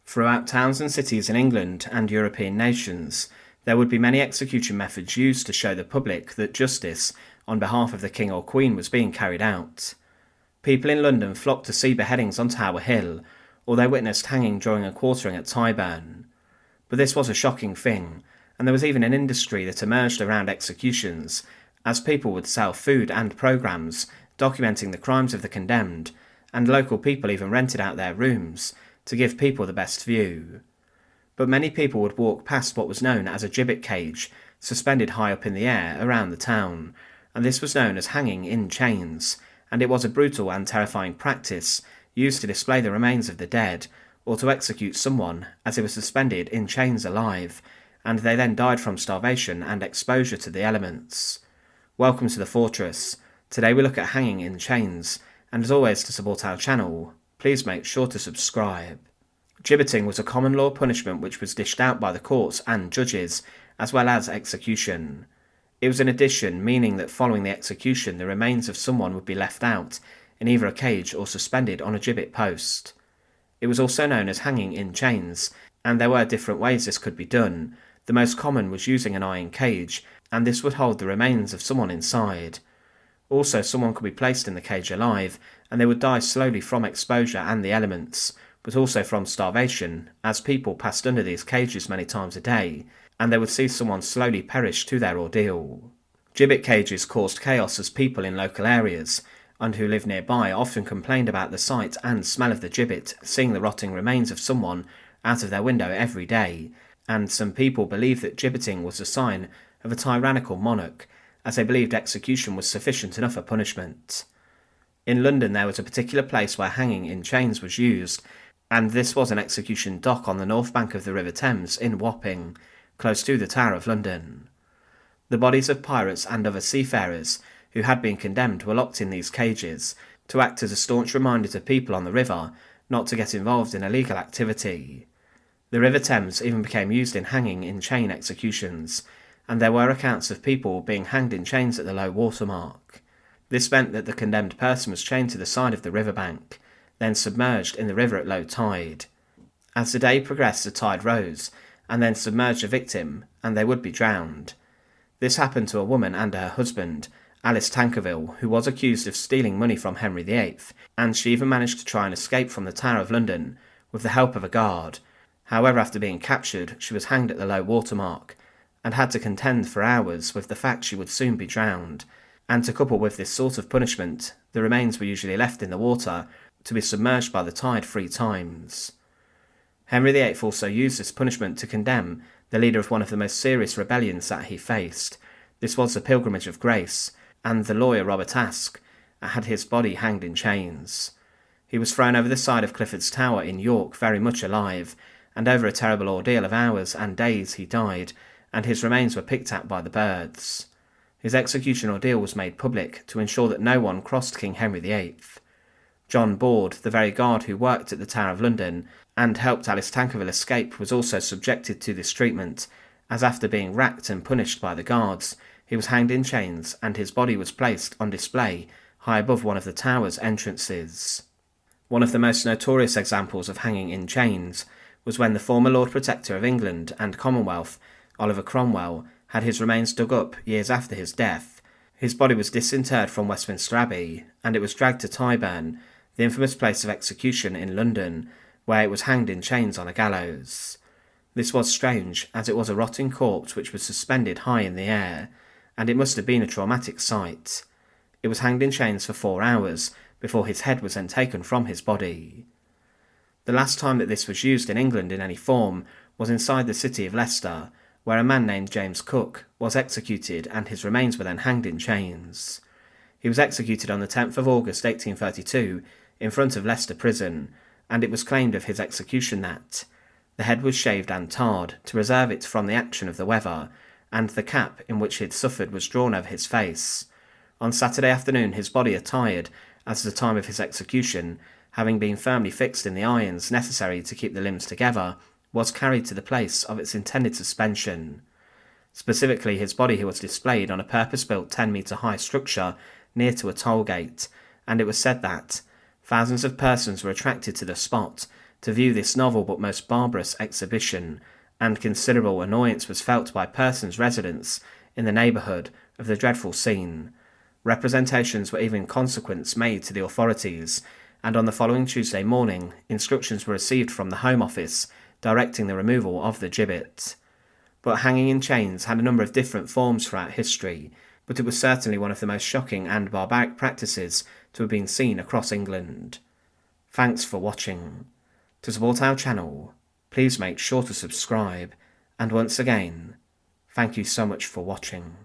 Throughout towns and cities in England and European nations, there would be many execution methods used to show the public that justice on behalf of the king or queen was being carried out. People in London flocked to see beheadings on Tower Hill, or they witnessed hanging during a quartering at Tyburn. But this was a shocking thing, and there was even an industry that emerged around executions, as people would sell food and programmes documenting the crimes of the condemned, and local people even rented out their rooms to give people the best view. But many people would walk past what was known as a gibbet cage, suspended high up in the air around the town, and this was known as hanging in chains, and it was a brutal and terrifying practice used to display the remains of the dead, or to execute someone as they were suspended in chains alive, and they then died from starvation and exposure to the elements. Welcome to the Fortress. Today we look at hanging in chains, and as always, to support our channel, please make sure to subscribe. Gibbeting was a common law punishment which was dished out by the courts and judges, as well as execution. It was an addition, meaning that following the execution the remains of someone would be left out, in either a cage or suspended on a gibbet post. It was also known as hanging in chains, and there were different ways this could be done. The most common was using an iron cage, and this would hold the remains of someone inside. Also, someone could be placed in the cage alive, and they would die slowly from exposure and the elements, but also from starvation, as people passed under these cages many times a day, and they would see someone slowly perish to their ordeal. Gibbet cages caused chaos as people in local areas, and who lived nearby, often complained about the sight and smell of the gibbet, seeing the rotting remains of someone out of their window every day, and some people believed that gibbeting was a sign of a tyrannical monarch, as they believed execution was sufficient enough a punishment. In London there was a particular place where hanging in chains was used, and this was an execution dock on the north bank of the River Thames in Wapping, close to the Tower of London. The bodies of pirates and other seafarers who had been condemned were locked in these cages to act as a staunch reminder to people on the river not to get involved in illegal activity. The River Thames even became used in hanging in chain executions, and there were accounts of people being hanged in chains at the low water mark. This meant that the condemned person was chained to the side of the riverbank, then submerged in the river at low tide. As the day progressed, the tide rose, and then submerged the victim, and they would be drowned. This happened to a woman and her husband, Alice Tankerville, who was accused of stealing money from Henry VIII, and she even managed to try and escape from the Tower of London with the help of a guard. However, after being captured, she was hanged at the low water mark, and had to contend for hours with the fact she would soon be drowned, and to couple with this sort of punishment, the remains were usually left in the water to be submerged by the tide 3 times. Henry VIII also used this punishment to condemn the leader of one of the most serious rebellions that he faced. This was the Pilgrimage of Grace, and the lawyer Robert Aske had his body hanged in chains. He was thrown over the side of Clifford's Tower in York very much alive, and over a terrible ordeal of hours and days he died, and his remains were picked at by the birds. His execution ordeal was made public to ensure that no one crossed King Henry VIII. John Board, the very guard who worked at the Tower of London and helped Alice Tankerville escape, was also subjected to this treatment, as after being racked and punished by the guards, he was hanged in chains and his body was placed on display high above one of the tower's entrances. One of the most notorious examples of hanging in chains was when the former Lord Protector of England and Commonwealth, Oliver Cromwell, had his remains dug up years after his death. His body was disinterred from Westminster Abbey, and it was dragged to Tyburn, the infamous place of execution in London, where it was hanged in chains on a gallows. This was strange, as it was a rotting corpse which was suspended high in the air, and it must have been a traumatic sight. It was hanged in chains for 4 hours, before his head was then taken from his body. The last time that this was used in England in any form was inside the city of Leicester, where a man named James Cook was executed and his remains were then hanged in chains. He was executed on the 10th of August 1832 in front of Leicester Prison, and it was claimed of his execution that the head was shaved and tarred to preserve it from the action of the weather, and the cap in which he had suffered was drawn over his face. On Saturday afternoon his body attired, as the time of his execution, having been firmly fixed in the irons necessary to keep the limbs together, was carried to the place of its intended suspension. Specifically, his body was displayed on a purpose-built 10-metre high structure near to a toll gate, and it was said that thousands of persons were attracted to the spot to view this novel but most barbarous exhibition, and considerable annoyance was felt by persons residents in the neighbourhood of the dreadful scene. Representations were even in consequence made to the authorities, and on the following Tuesday morning instructions were received from the Home Office directing the removal of the gibbet. But hanging in chains had a number of different forms throughout history, but it was certainly one of the most shocking and barbaric practices to have been seen across England. Thanks for watching. To support our channel, please make sure to subscribe, and once again, thank you so much for watching.